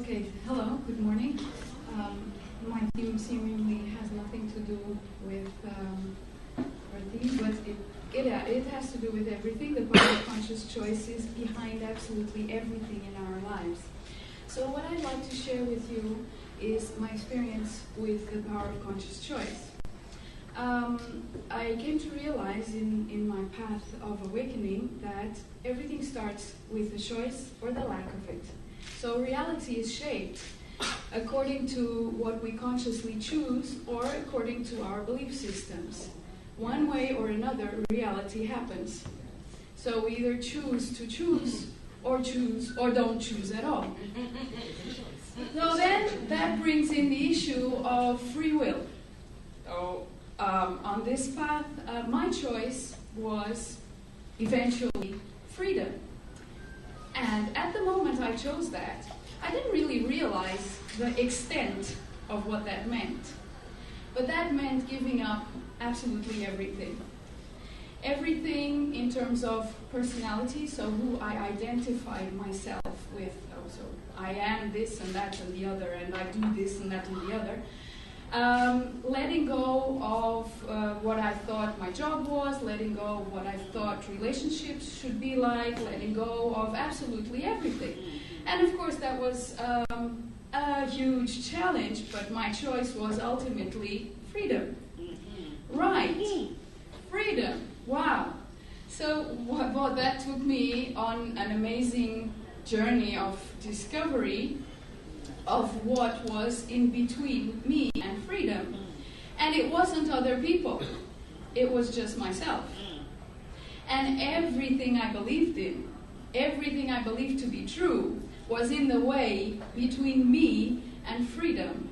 Okay, hello, good morning. My theme seemingly has nothing to do with our theme, but it has to do with everything. The power of conscious choice is behind absolutely everything in our lives. So what I'd like to share with you is my experience with the power of conscious choice. I came to realize in my path of awakening that everything starts with the choice or the lack of it. So reality is shaped according to what we consciously choose or according to our belief systems. One way or another, reality happens. So we either choose to choose or don't choose at all. So then that brings in the issue of free will. So on this path, my choice was eventually freedom. And at the moment I chose that, I didn't really realize the extent of what that meant. But that meant giving up absolutely everything. Everything in terms of personality, so who I identified myself with. So I am this and that and the other, and I do this and that and the other. Letting go of what I thought my job was, letting go of what I thought relationships should be like, letting go of absolutely everything. And of course that was a huge challenge, but my choice was ultimately freedom. Right, freedom, wow. So that took me on an amazing journey of discovery of what was in between me and freedom. And it wasn't other people, it was just myself. And everything I believed in, everything I believed to be true, was in the way between me and freedom.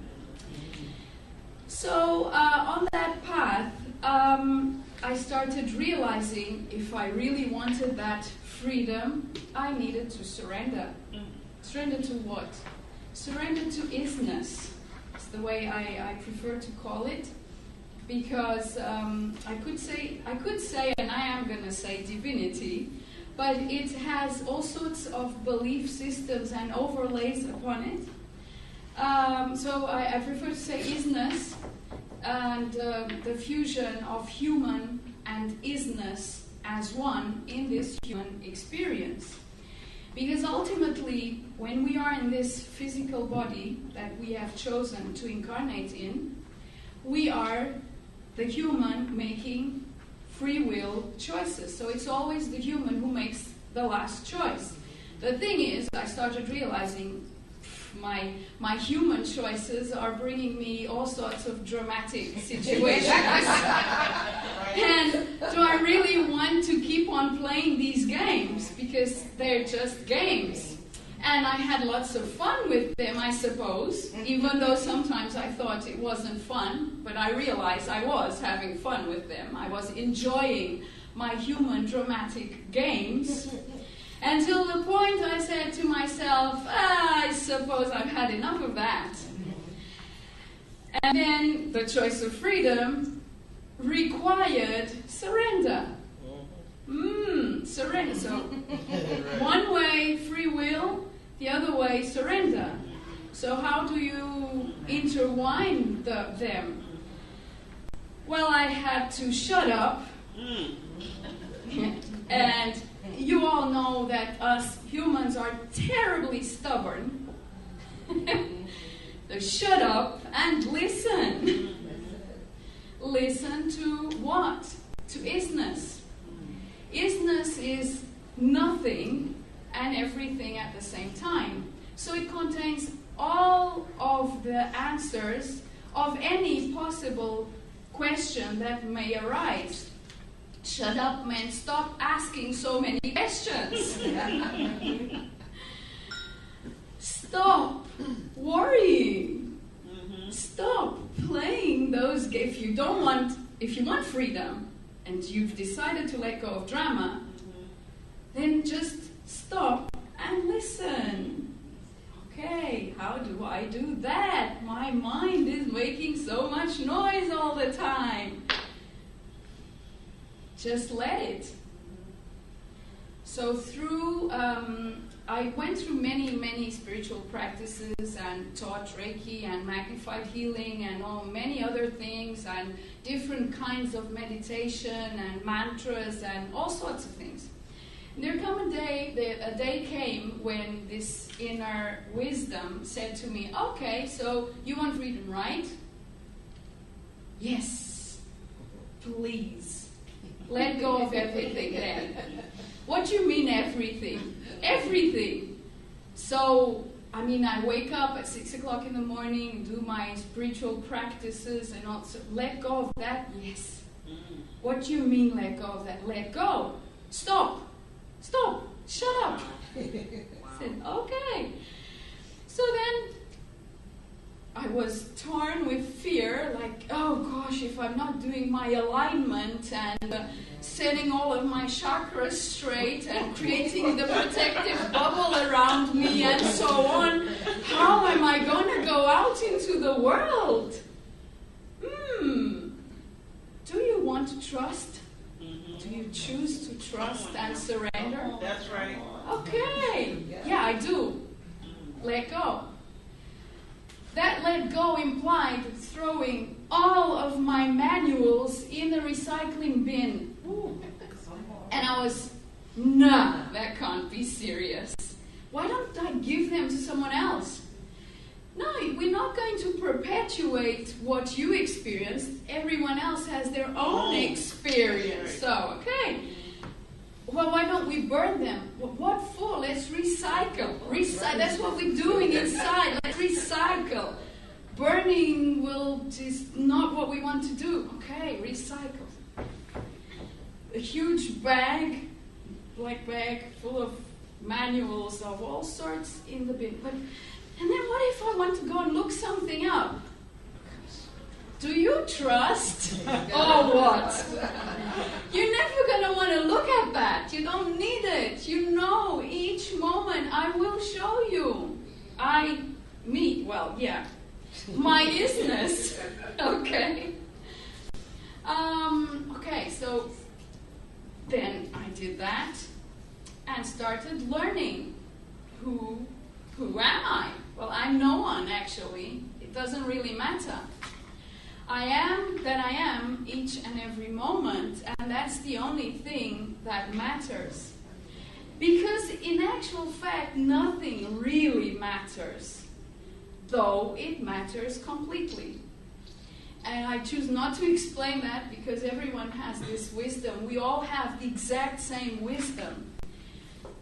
So on that path, I started realizing if I really wanted that freedom, I needed to surrender. Surrender to what? Surrender to isness. It's the way I prefer to call it, because I could say, and I am going to say divinity, but it has all sorts of belief systems and overlays upon it. So I prefer to say isness, and the fusion of human and isness as one in this human experience. Because ultimately, when we are in this physical body that we have chosen to incarnate in, we are the human making free will choices. So it's always the human who makes the last choice. The thing is, I started realizing my human choices are bringing me all sorts of dramatic situations. And do I really want to keep on playing these games? Because they're just games. And I had lots of fun with them, I suppose, even though sometimes I thought it wasn't fun, but I realized I was having fun with them. I was enjoying my human dramatic games. Until the point I said to myself, I suppose I've had enough of that. And then the choice of freedom required surrender. Surrender. So one way free will, the other way surrender. So how do you intertwine them? Well, I had to shut up. And you all know that us humans are terribly stubborn. So shut up and listen. Listen to what? To isness. Isness is nothing and everything at the same time. So it contains all of the answers of any possible question that may arise. Shut up meant stop asking so many questions. Stop worrying. Stop playing those games. If you want freedom and you've decided to let go of drama, then just stop and listen. Okay, how do I do that? My mind is making so much noise all the time. Just let it. So through I went through many spiritual practices and taught Reiki and magnified healing and many other things and different kinds of meditation and mantras and all sorts of things. And there came a day came when this inner wisdom said to me, okay, so you want to read and write? Yes, please. Let go of everything then. What do you mean everything? Everything. So, I mean, I wake up at 6 o'clock in the morning, do my spiritual practices and also let go of that? Yes. What do you mean let go of that? Let go. Stop. Stop. Shut up. I said, okay. So then I was torn with fear, like, oh gosh, if I'm not doing my alignment and setting all of my chakras straight and creating the protective bubble around me and so on, how am I going to go out into the world? Do you want to trust? Do you choose to trust and surrender? That's right. Okay. Yeah, I do. Let go. That let go implied throwing all of my manuals in the recycling bin. And I was, nah, that can't be serious. Why don't I give them to someone else? No, we're not going to perpetuate what you experienced. Everyone else has their own experience. So, okay. Well, why don't we burn them? What for? Let's recycle. That's what we're doing inside. Let's recycle. Burning is not what we want to do. Okay, recycle. A huge bag, black bag, full of manuals of all sorts in the bin. And then what if I want to go and look something up? Do you trust or what? You're never going to want to look at that. You don't need it. You know, each moment I will show you. My isness. Okay. Okay, so then I did that and started learning. Who am I? Well, I'm no one, actually. It doesn't really matter. I am that I am each and every moment, and that's the only thing that matters. Because in actual fact, nothing really matters, though it matters completely. And I choose not to explain that because everyone has this wisdom. We all have the exact same wisdom.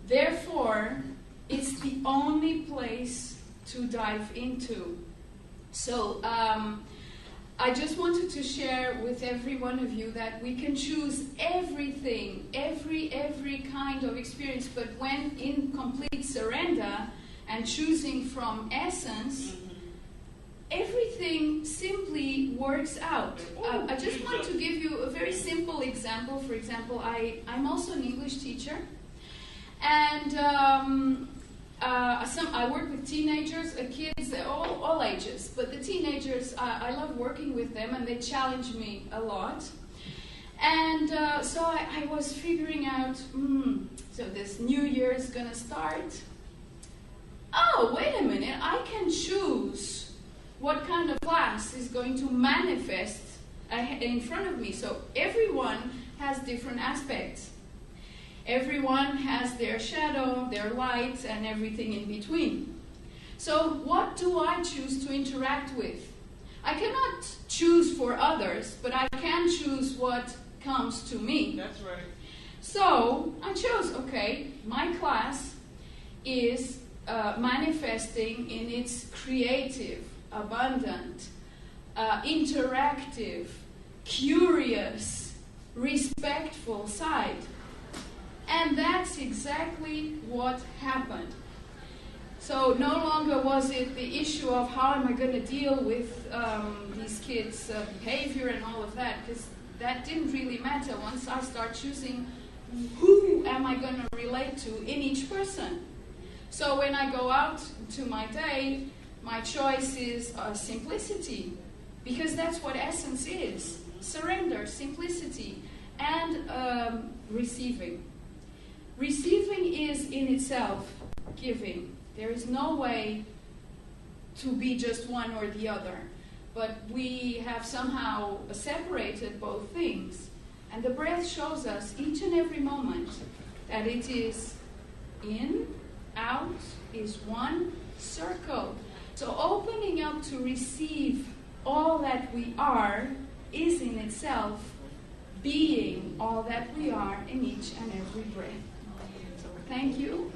Therefore, it's the only place to dive into. So, I just wanted to share with every one of you that we can choose everything, every kind of experience, but when in complete surrender and choosing from essence, everything simply works out. I just want to give you a very simple example. For example, I'm also an English teacher, and I work with teenagers, kids, all ages. But the teenagers, I love working with them, and they challenge me a lot. And so I was figuring out, so this new year is going to start. Oh, wait a minute, I can choose what kind of class is going to manifest in front of me. So everyone has different aspects. Everyone has their shadow, their light, and everything in between. So what do I choose to interact with? I cannot choose for others, but I can choose what comes to me. That's right. So I chose, okay, my class is manifesting in its creative, abundant, interactive, curious, respectful side. And that's exactly what happened. So no longer was it the issue of how am I going to deal with these kids' behavior and all of that, because that didn't really matter once I start choosing who am I going to relate to in each person. So when I go out to my day, my choice is simplicity, because that's what essence is. Surrender, simplicity, and receiving. Receiving is in itself giving. There is no way to be just one or the other. But we have somehow separated both things. And the breath shows us each and every moment that it is in, out, is one circle. So opening up to receive all that we are is in itself being all that we are in each and every breath. So thank you.